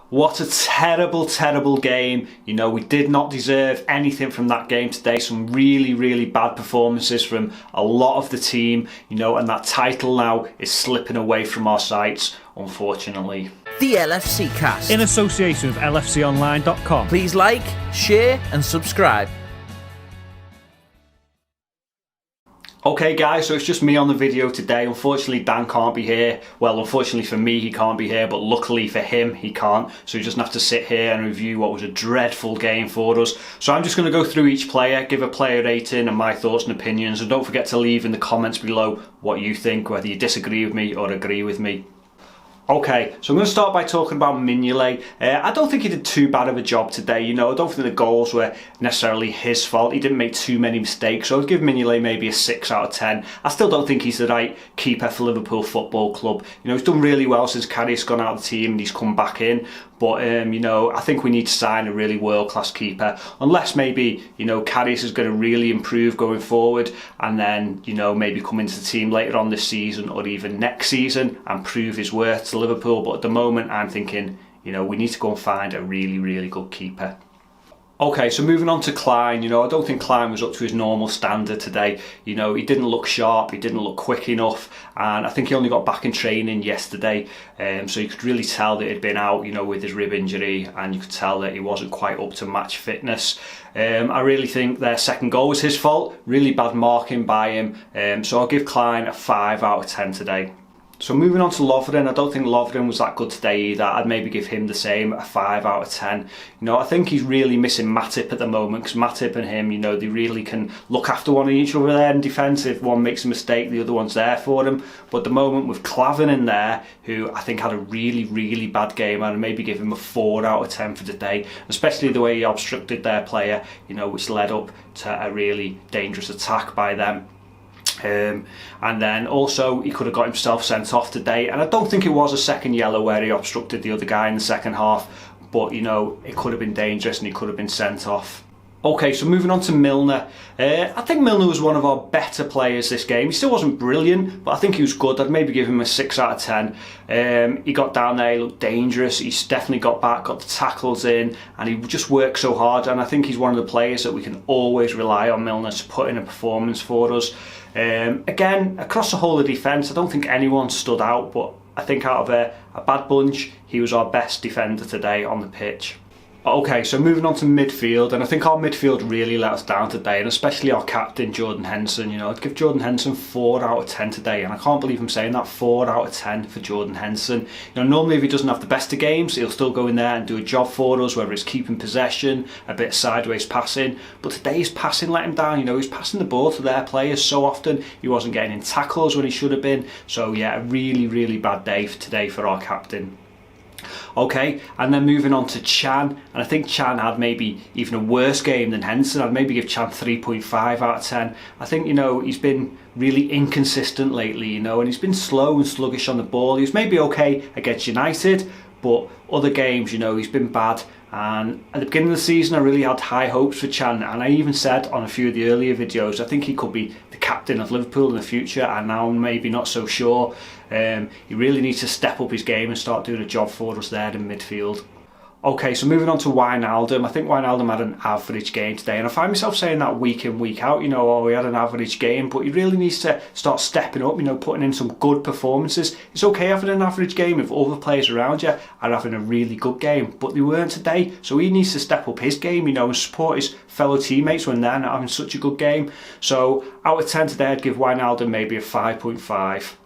What a terrible, terrible game. You know, we did not deserve anything from that game today. Some really, really bad performances from a lot of the team, you know, and that title now is slipping away from our sights, unfortunately. The LFCCast. In association with LFConline.com. Please like, share and subscribe. Okay guys, so it's just me on the video today. Unfortunately Dan can't be here. Well, unfortunately for me he can't be here, but luckily for him he can't. So he doesn't have to sit here and review what was a dreadful game for us. So I'm just going to go through each player, give a player rating and my thoughts and opinions. And don't forget to leave in the comments below what you think, whether you disagree with me or agree with me. Okay, so I'm going to start by talking about Mignolet. I don't think he did too bad of a job today. You know, I don't think the goals were necessarily his fault. He didn't make too many mistakes, so I'd give Mignolet maybe a 6 out of 10. I still don't think he's the right keeper for Liverpool Football Club. You know, he's done really well since Carrick's gone out of the team and he's come back in. But, you know, I think we need to sign a really world-class keeper. Unless maybe, you know, Carrick is going to really improve going forward and then, you know, maybe come into the team later on this season or even next season and prove his worth to Liverpool. But at the moment, I'm thinking, you know, we need to go and find a really, really good keeper. Okay, so moving on to Klein, you know, I don't think Klein was up to his normal standard today. You know, he didn't look sharp, he didn't look quick enough, and I think he only got back in training yesterday, so you could really tell that he'd been out, you know, with his rib injury, and you could tell that he wasn't quite up to match fitness. I really think their second goal was his fault, really bad marking by him, so I'll give Klein a 5 out of 10 today. So moving on to Lovren, I don't think Lovren was that good today either. I'd maybe give him the same, a 5 out of 10. You know, I think he's really missing Matip at the moment because Matip and him, you know, they really can look after one of each other there in defence. If one makes a mistake, the other one's there for them. But at the moment with Klavan in there, who I think had a really, really bad game, I'd maybe give him a 4 out of 10 for today, especially the way he obstructed their player, you know, which led up to a really dangerous attack by them. And then also he could have got himself sent off today, and I don't think it was a second yellow where he obstructed the other guy in the second half, but you know, it could have been dangerous and he could have been sent off. Okay, so moving on to Milner. I think Milner was one of our better players this game. He still wasn't brilliant, but I think he was good. I'd maybe give him a 6 out of 10. He got down there, he looked dangerous. He's definitely got back, got the tackles in, and he just worked so hard. And I think he's one of the players that we can always rely on, Milner, to put in a performance for us. Again, across the whole of the defence, I don't think anyone stood out, but I think out of a bad bunch, he was our best defender today on the pitch. Okay, so moving on to midfield, and I think our midfield really let us down today, and especially our captain, Jordan Henderson. You know, I'd give Jordan Henderson 4 out of 10 today, and I can't believe I'm saying that, 4 out of 10 for Jordan Henderson. You know, normally if he doesn't have the best of games, he'll still go in there and do a job for us, whether it's keeping possession, a bit of sideways passing, but today his passing let him down. You know, he's passing the ball to their players so often, he wasn't getting in tackles when he should have been, so yeah, a really, really bad day today for our captain. Okay, and then moving on to Chan, and I think Chan had maybe even a worse game than Henderson. I'd maybe give Chan 3.5 out of 10. I think, you know, he's been really inconsistent lately, you know, and he's been slow and sluggish on the ball. He was maybe okay against United, but other games, you know, he's been bad. And at the beginning of the season I really had high hopes for Chan, and I even said on a few of the earlier videos I think he could be the captain of Liverpool in the future, and now I'm maybe not so sure. He really needs to step up his game and start doing a job for us there in midfield. Okay, so moving on to Wijnaldum. I think Wijnaldum had an average game today, and I find myself saying that week in, week out, you know, oh, he had an average game, but he really needs to start stepping up, you know, putting in some good performances. It's okay having an average game if other players around you are having a really good game, but they weren't today, so he needs to step up his game, you know, and support his fellow teammates when they're not having such a good game. So out of 10 today, I'd give Wijnaldum maybe a 5.5.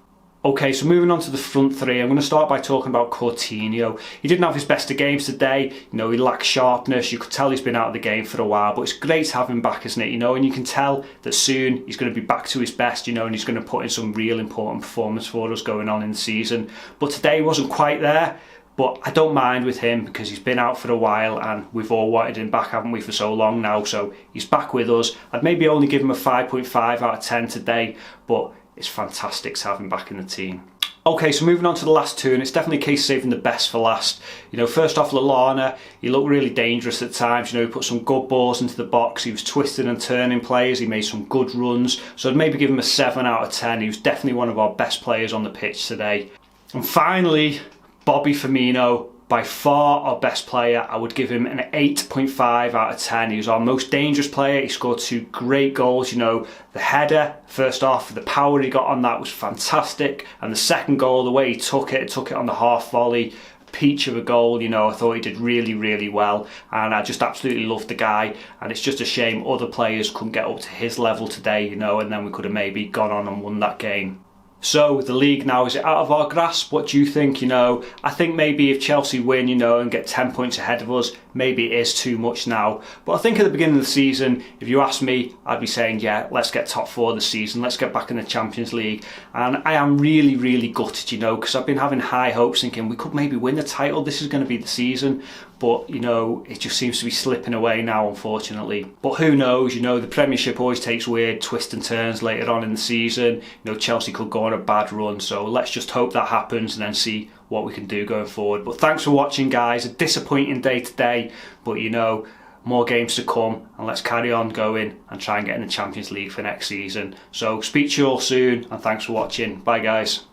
Okay, so moving on to the front three, I'm going to start by talking about Coutinho. He didn't have his best of games today, you know, he lacked sharpness, you could tell he's been out of the game for a while, but it's great to have him back, isn't it, you know, and you can tell that soon he's going to be back to his best, you know, and he's going to put in some real important performance for us going on in the season. But today wasn't quite there, but I don't mind with him because he's been out for a while and we've all wanted him back, haven't we, for so long now, so he's back with us. I'd maybe only give him a 5.5 out of 10 today, but it's fantastic to have him back in the team. Okay, so moving on to the last two, and it's definitely a case of saving the best for last. You know, first off, Lallana, he looked really dangerous at times. You know, he put some good balls into the box. He was twisting and turning players. He made some good runs. So I'd maybe give him a 7 out of 10. He was definitely one of our best players on the pitch today. And finally, Bobby Firmino. by far our best player. I would give him an 8.5 out of 10. He was our most dangerous player. He scored 2 great goals. You know, the header, first off, the power he got on that was fantastic. And the second goal, the way he took it on the half volley, peach of a goal. You know, I thought he did really, really well, and I just absolutely loved the guy. And it's just a shame other players couldn't get up to his level today, you know, and then we could have maybe gone on and won that game. So the league now, is it out of our grasp? What do you think? You know, I think maybe if Chelsea win, you know, and get 10 points ahead of us, maybe it is too much now. But I think at the beginning of the season, if you ask me, I'd be saying, yeah, let's get top 4 this season. Let's get back in the Champions League. And I am really, really gutted, you know, because I've been having high hopes, thinking we could maybe win the title. This is going to be the season. But, you know, it just seems to be slipping away now, unfortunately. But who knows, you know, the Premiership always takes weird twists and turns later on in the season. You know, Chelsea could go on a bad run. So let's just hope that happens and then see what we can do going forward. But thanks for watching, guys. A disappointing day today. But, you know, more games to come. And let's carry on going and try and get in the Champions League for next season. So speak to you all soon. And thanks for watching. Bye, guys.